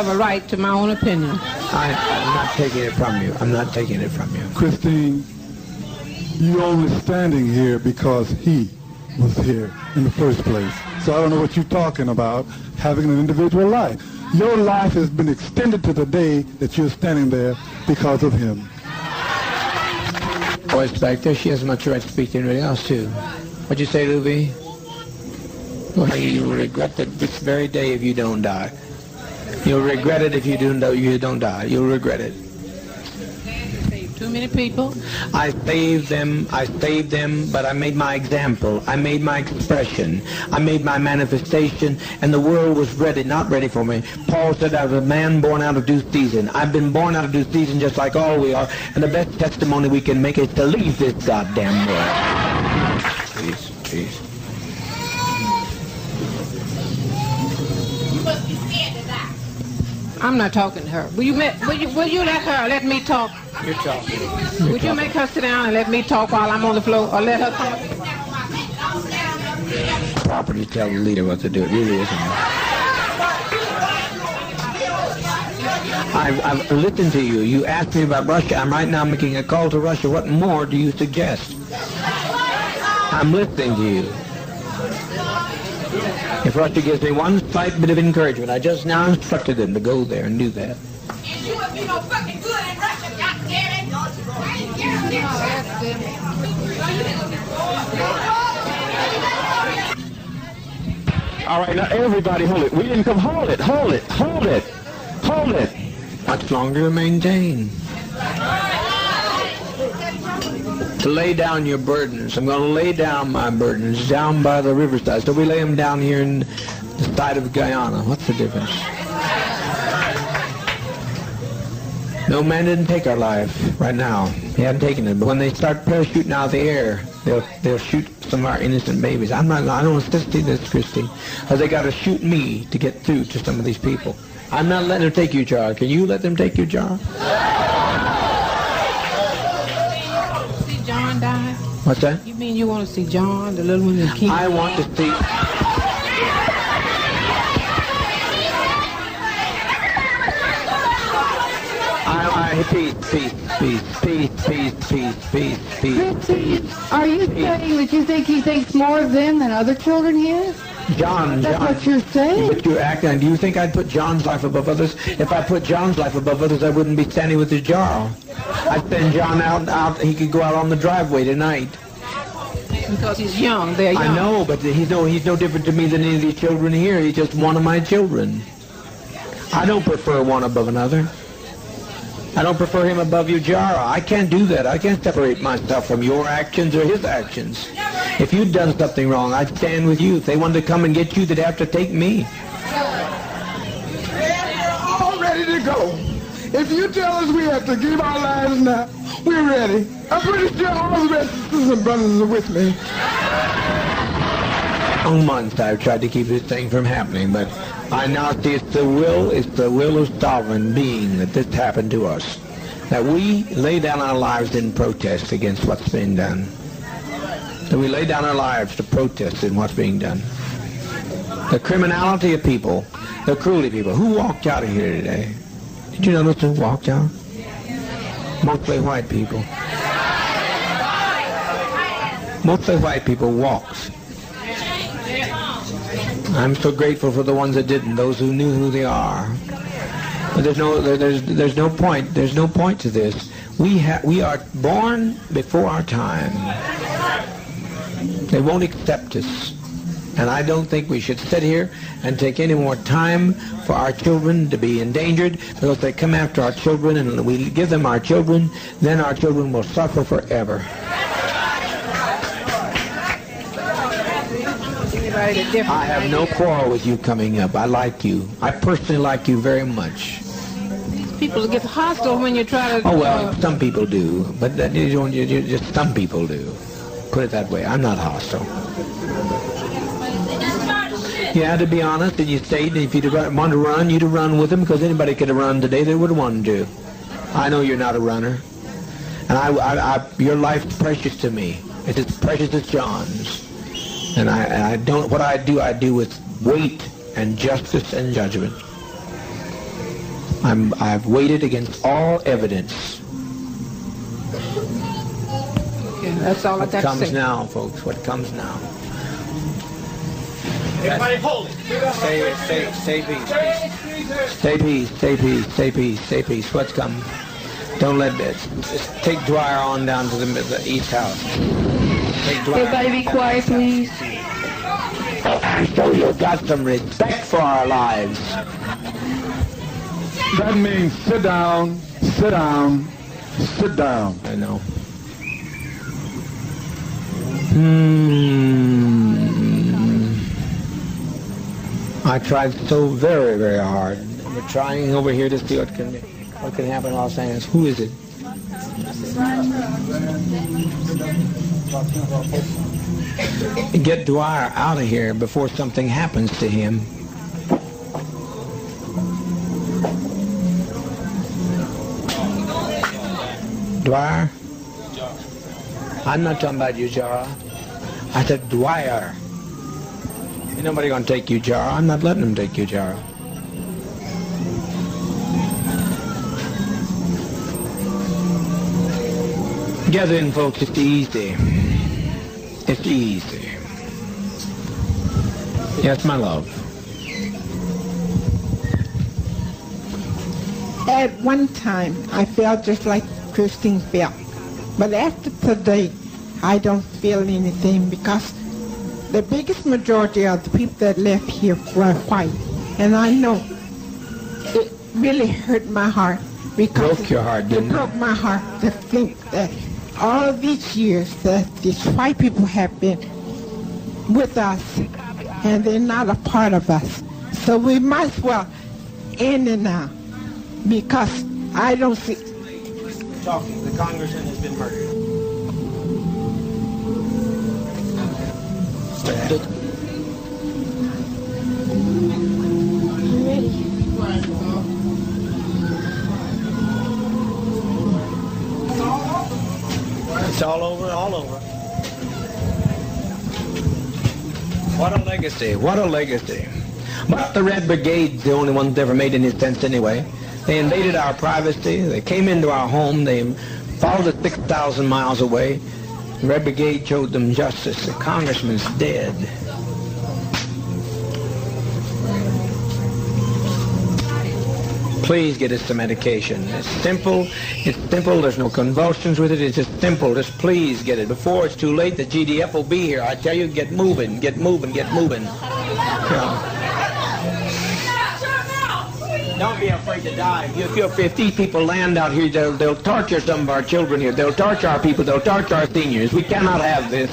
have a right to my own opinion. I'm not taking it from you. I'm not taking it from you. Christine, you're only standing here because he was here in the first place. So I don't know what you're talking about, having an individual life. Your life has been extended to the day that you're standing there because of him. Boy's back there. She has much right to speak to anybody else, too. What'd you say, Louie? Well, you will regret that this very day if you don't die. You'll regret it if you don't die. You'll regret it. Too many people. I saved them, but I made my example. I made my expression. I made my manifestation, and the world was ready, not ready for me. Paul said, I was a man born out of due season. I've been born out of due season just like all we are, and the best testimony we can make is to leave this goddamn world. Please, please. You must be scared to die. I'm not talking to her. Will you let her let me talk? You're talking. Would you make her sit down and let me talk while I'm on the floor, or let her talk? Property tell the leader what to do. It really isn't. I've listened to you. You asked me about Russia. I'm right now making a call to Russia. What more do you suggest? I'm listening to you. If Russia gives me one slight bit of encouragement, I just now instructed them to go there and do that. And you would be no fucking good in Russia, goddammit! All right, now everybody hold it. We didn't come. Hold it, hold it, hold it, hold it. Much longer to maintain. To lay down your burdens. I'm going to lay down my burdens down by the riverside. So we lay them down here in the side of Guyana. What's the difference? No, man didn't take our life right now. He hadn't taken it. But when they start parachuting out of the air, they'll shoot some of our innocent babies. I don't want to see this, Christy. Because they got to shoot me to get through to some of these people. I'm not letting them take you, Jar. Can you let them take you, Jar? See John die? What's that? You mean you want to see John, the little one in King? I want to see... Peace. Christy, are you saying that you think he thinks more of them than other children here? John. That's what you're saying? But you're acting. Do you think I'd put John's life above others? If I put John's life above others, I wouldn't be standing with his jar. I'd send John out. He could go out on the driveway tonight. Because he's young. They're young. I know, but he's no different to me than any of these children here. He's just one of my children. I don't prefer one above another. I don't prefer him above you, Jara. I can't do that. I can't separate myself from your actions or his actions. If you'd done something wrong, I'd stand with you. If they wanted to come and get you, they'd have to take me. We're all ready to go. If you tell us we have to give our lives now, we're ready. I'm pretty sure all the rest of the sisters and brothers are with me. For months I've tried to keep this thing from happening, but I now see it's the will of sovereign being that this happened to us. That we lay down our lives in protest against what's being done. That we lay down our lives to protest in what's being done. The criminality of people, the cruelty of people. Who walked out of here today? Did you notice who walked out? Mostly white people. Mostly white people walked. I'm so grateful for the ones that didn't, those who knew who they are. But there's no point. There's no point to this. We are born before our time. They won't accept us. And I don't think we should sit here and take any more time for our children to be endangered, because if they come after our children and we give them our children, then our children will suffer forever. I have no quarrel with you coming up. I like you. I personally like you very much. People get hostile when you try to... Oh, well, some people do. But that just some people do. Put it that way. I'm not hostile. You had to be honest, and you stayed. And if you want to run, you'd have run with them, because anybody could have run today. They would have wanted to. I know you're not a runner. And your life's precious to me. It's as precious as John's. And I don't, what I do with weight and justice and judgment. I've weighed against all evidence. Yeah, that's all I got to say. What comes now, folks? What comes now? Everybody hold it. Stay peace. Stay peace. Stay peace. Stay peace. Stay peace. What's coming? Don't let this. Just take Dwyer on down to the east house. Take Dwyer. Everybody be quiet, please. So you've got some respect for our lives. That means sit down, sit down, sit down. I know. I tried so very, very hard. We're trying over here to see what can happen in Los Angeles. Who is it? Get Dwyer out of here before something happens to him. Dwyer? I'm not talking about you, Jara. I said Dwyer. Ain't nobody gonna take you, Jara. I'm not letting them take you, Jara. Gather in, folks. It's easy. It's easy. Yes, my love. At one time, I felt just like Christine felt. But after today, I don't feel anything because the biggest majority of the people that left here were white. And I know it really hurt my heart because Broke your heart, didn't it? It broke my heart to think that all of these years that these white people have been with us and they're not a part of us. So we might as well end it now because I don't see... Talking. The congressman has been murdered. It's all over, all over. What a legacy, what a legacy. But the Red Brigade's the only ones that ever made any sense anyway. They invaded our privacy, they came into our home, they followed us 6,000 miles away. The Red Brigade showed them justice. The congressman's dead. Please get us some medication. It's simple, there's no convulsions with it, it's just simple. Just please get it. Before it's too late, the GDF will be here. I tell you, get moving, get moving, get moving. Yeah. Don't be afraid to die. If these people land out here, they'll torture some of our children here. They'll torture our people. They'll torture our seniors. We cannot have this.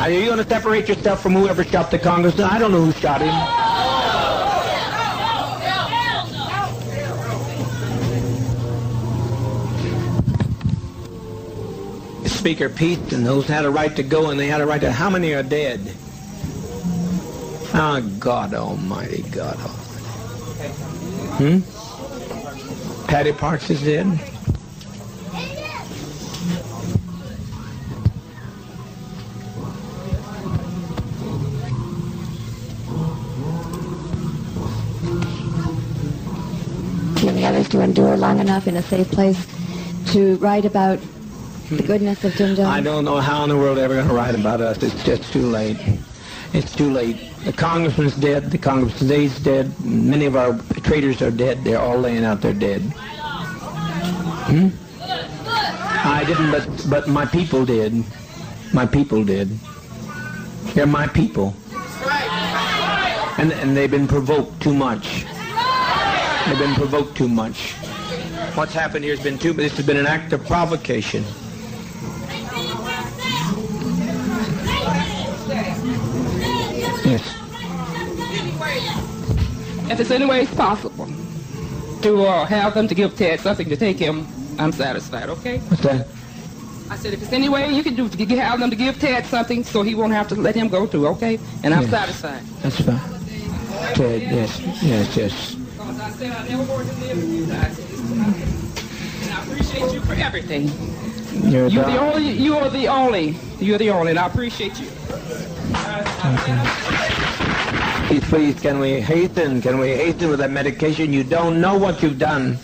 Are you going to separate yourself from whoever shot the congressman? I don't know who shot him. Speaker Peaston, those had a right to go, and they had a right to... How many are dead? Oh, God Almighty, God Almighty. Patty Parks is dead? Do the others to endure long enough in a safe place to write about the goodness of Jim Jones? I don't know how in the world they're ever going to write about us. It's just too late. It's too late. The congressman's dead. The congressman's dead. Many of our traitors are dead. They're all laying out there dead. I didn't, but my people did. My people did. They're my people. And they've been provoked too much. They've been provoked too much. What's happened here has been this has been an act of provocation. Yes. If it's any way possible to have them to give Ted something to take him, I'm satisfied, okay? What's that? I said, if it's any way you can do to have them to give Ted something so he won't have to let him go too, okay? And I'm satisfied. That's fine. Ted, yes. Because I said I never wanted to live with you guys. And I appreciate you for everything. You're the only, and I appreciate you. Okay. Please, can we hasten? Can we hasten with that medication? You don't know what you've done.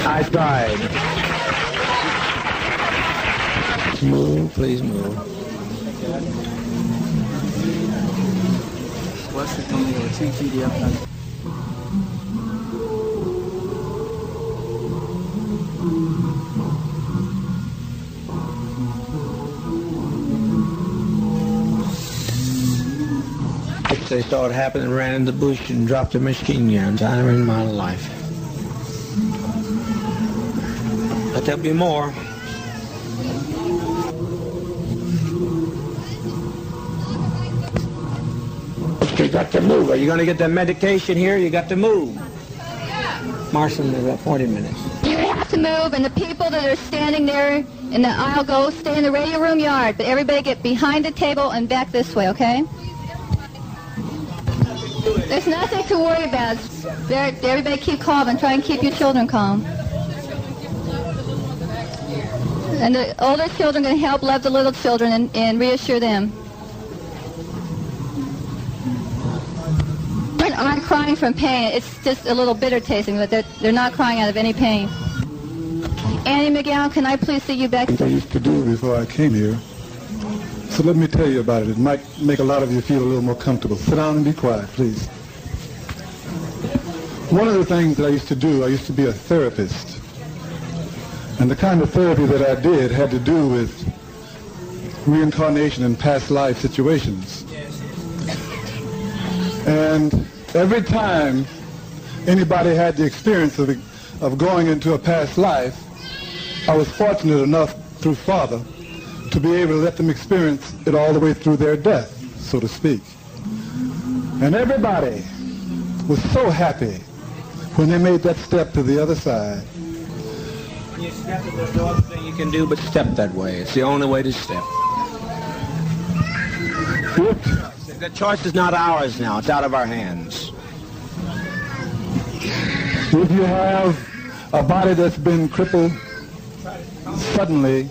I tried. Move, please move. They saw it happen and ran in the bush and dropped their machine guns. I never in my life. But there'll be more. You got to move. Are you going to get the medication here? You got to move. Marshall, there's about 40 minutes. You have to move, and the people that are standing there in the aisle go stay in the radio room yard. But everybody get behind the table and back this way, okay? There's nothing to worry about. Everybody keep calm and try and keep your children calm. And the older children can help love the little children and reassure them. They aren't crying from pain. It's just a little bitter tasting, but they're not crying out of any pain. Annie Miguel, can I please see you back? I used to do before I came here. So let me tell you about it. It might make a lot of you feel a little more comfortable. Sit down and be quiet, please. One of the things that I used to do, I used to be a therapist. And the kind of therapy that I did had to do with reincarnation and past life situations. And every time anybody had the experience of going into a past life, I was fortunate enough through Father to be able to let them experience it all the way through their death, so to speak. And everybody was so happy when they made that step to the other side. You step, there's no other thing you can do but step that way. It's the only way to step. The choice is not ours now. It's out of our hands. If you have a body that's been crippled, suddenly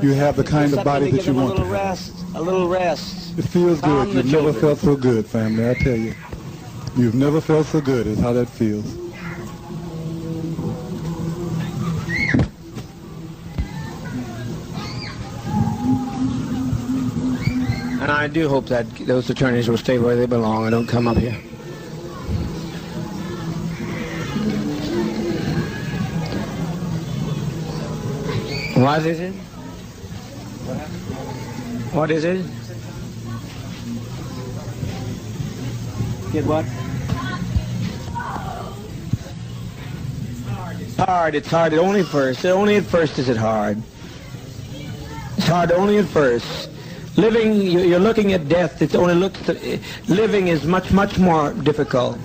you have the kind of body that you want to have. A little rest. It feels good. You've never felt so good, family, I tell you. You've never felt so good is how that feels. And I do hope that those attorneys will stay where they belong and don't come up here. What is it? What is it? Get what? It's hard. It's hard. Only at first is it hard. It's hard only at first. Living, you're looking at death. Living is much, much more difficult.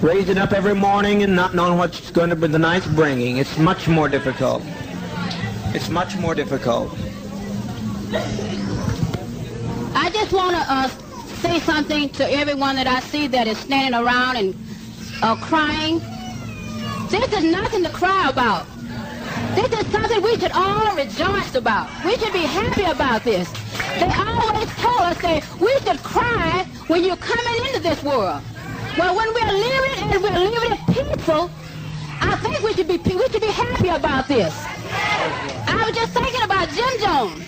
Raising up every morning and not knowing what's going to be the night's bringing. It's much more difficult. It's much more difficult. I just want to say something to everyone that I see that is standing around and crying. This is nothing to cry about. This is something we should all rejoice about. We should be happy about this. They always told us that we should cry when you're coming into this world. Well, when we're living and we're living peaceful, I think we should be happy about this. I was just thinking about Jim Jones.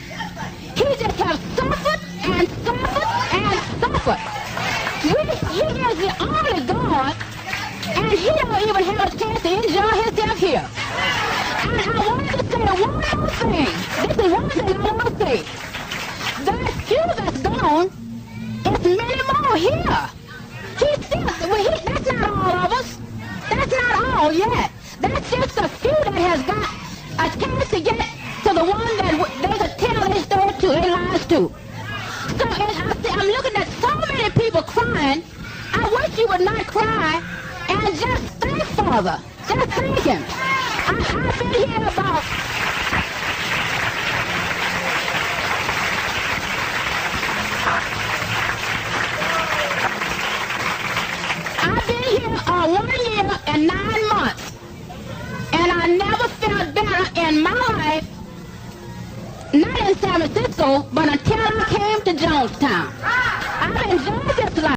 He just has suffered and suffered and suffered. He is the only God, and he don't even have a chance to enjoy himself here. And I wanted to say one more thing. This is one thing I want to say. That few that's gone is many more here. That's not all of us. That's not all yet. That's just a few that has got a chance to get to the one that they could tell their story to, their lives to. So I'm looking at so many people crying. I wish you would not cry and just thank Father. Just thank him. I've been here about... I've been here 1 year and 9 months, and I never felt better in my life not in San Francisco, but until I came to Jonestown. I've enjoyed this life.